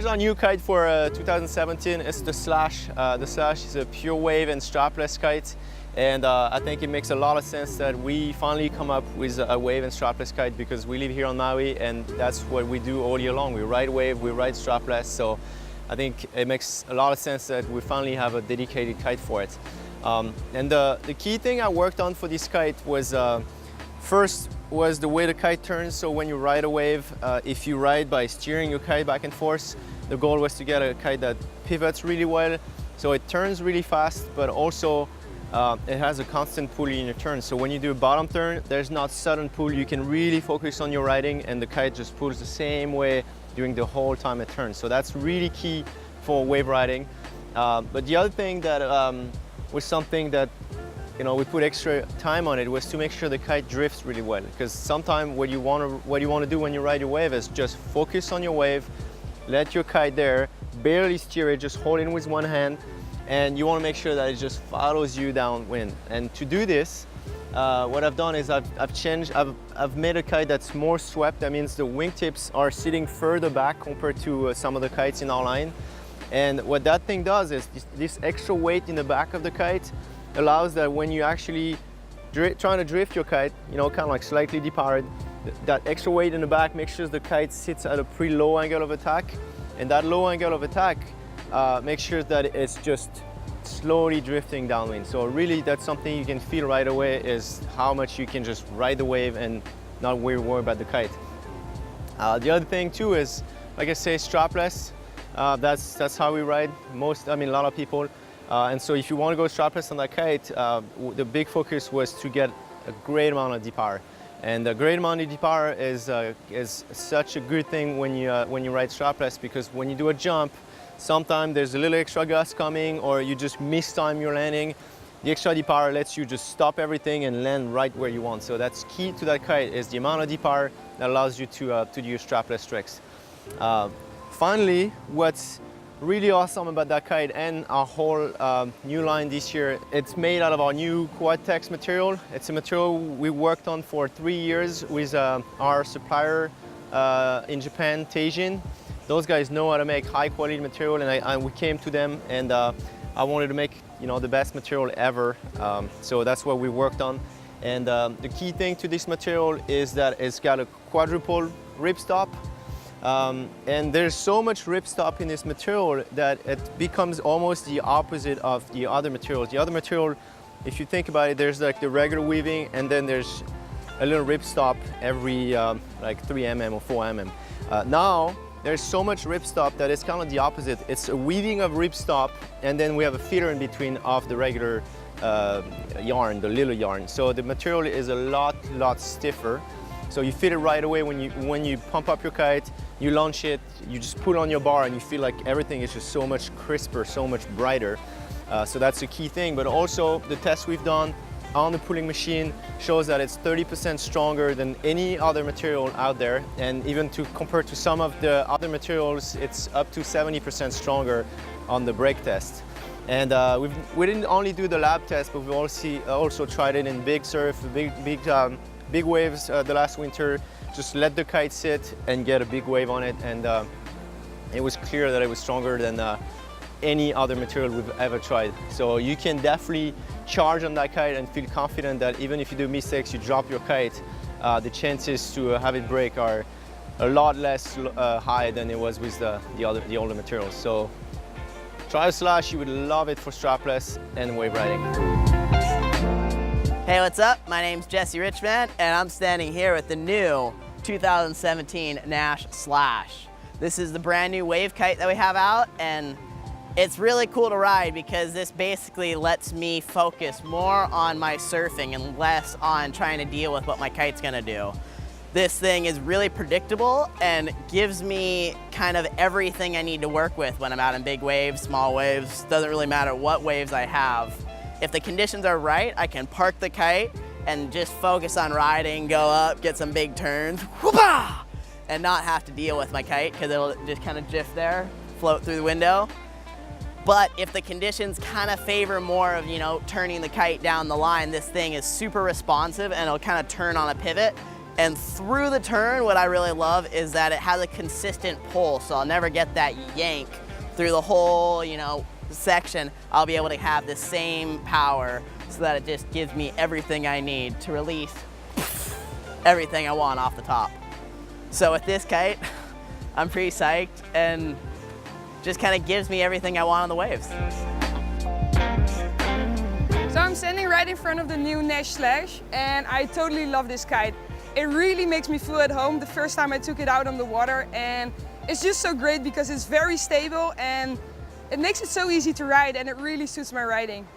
here's our new kite for 2017. It's the Slash. The Slash is a pure wave and strapless kite. And I think it makes a lot of sense that we finally come up with a wave and strapless kite, because we live here on Maui and that's what we do all year long. We ride wave, we ride strapless. So I think it makes a lot of sense that we finally have a dedicated kite for it. And the key thing I worked on for this kite was first was the way the kite turns. So when you ride a wave, if you ride by steering your kite back and forth, the goal was to get a kite that pivots really well. So it turns really fast, but also it has a constant pull in your turn. So when you do a bottom turn, there's not sudden pull. You can really focus on your riding and the kite just pulls the same way during the whole time it turns. So that's really key for wave riding. But the other thing that was something that we put extra time on it was to make sure the kite drifts really well. Because sometimes what you want to do when you ride your wave is just focus on your wave, let your kite there, barely steer it, just hold it with one hand, and you want to make sure that it just follows you downwind. And to do this, what I've done is I've made a kite that's more swept. That means the wingtips are sitting further back compared to some of the kites in our line. And what that thing does is this extra weight in the back of the kite allows that when you actually trying to drift your kite, kind of like slightly departed, that extra weight in the back makes sure the kite sits at a pretty low angle of attack. And that low angle of attack make sure that it's just slowly drifting downwind. So really that's something you can feel right away, is how much you can just ride the wave and not worry about the kite. The other thing too is, like I say, strapless. That's how we ride a lot of people. And so if you want to go strapless on that kite, the big focus was to get a great amount of D-power. And a great amount of D-power is such a good thing when you ride strapless, because when you do a jump, sometimes there's a little extra gust coming or you just mistime your landing. The extra D-power lets you just stop everything and land right where you want. So that's key to that kite, is the amount of D-power that allows you to do your strapless tricks. Finally, what's really awesome about that kite and our whole new line this year, it's made out of our new Quad-Tex material. It's a material we worked on for 3 years with our supplier in Japan, Teijin. Those guys know how to make high quality material, and we came to them, and I wanted to make the best material ever. So that's what we worked on. And the key thing to this material is that it's got a quadruple ripstop. And there's so much ripstop in this material that it becomes almost the opposite of the other materials. The other material, if you think about it, there's like the regular weaving, and then there's a little ripstop every like 3 mm or 4 mm. Now there's so much ripstop that it's kind of the opposite. It's a weaving of ripstop, and then we have a feeder in between of the regular yarn, the little yarn. So the material is a lot stiffer. So you feel it right away when you pump up your kite, you launch it, you just put on your bar and you feel like everything is just so much crisper, so much brighter. So that's a key thing. But also the test we've done on the pulling machine shows that it's 30% stronger than any other material out there. And even compared to some of the other materials, it's up to 70% stronger on the brake test. And we didn't only do the lab test, but we also tried it in big surf, big waves the last winter. Just let the kite sit and get a big wave on it, and it was clear that it was stronger than any other material we've ever tried. So you can definitely charge on that kite and feel confident that even if you do mistakes, you drop your kite, the chances to have it break are a lot less high than it was with the older materials. So try a Slash, you would love it for strapless and wave riding. Hey, what's up? My name's Jesse Richmond, and I'm standing here with the new 2017 Naish Slash. This is the brand new wave kite that we have out, and it's really cool to ride because this basically lets me focus more on my surfing and less on trying to deal with what my kite's gonna do. This thing is really predictable and gives me kind of everything I need to work with when I'm out in big waves, small waves. Doesn't really matter what waves I have. If the conditions are right, I can park the kite and just focus on riding, go up, get some big turns, whoopah, and not have to deal with my kite because it'll just kind of drift there, float through the window. But if the conditions kind of favor more of, turning the kite down the line, this thing is super responsive and it'll kind of turn on a pivot And through the turn, what I really love is that it has a consistent pull, so I'll never get that yank through the whole, section. I'll be able to have the same power so that it just gives me everything I need to release everything I want off the top. So with this kite, I'm pretty psyched and just kind of gives me everything I want on the waves. So I'm standing right in front of the new Naish Slash, and I totally love this kite. It really makes me feel at home the first time I took it out on the water, and it's just so great because it's very stable and it makes it so easy to ride, and it really suits my riding.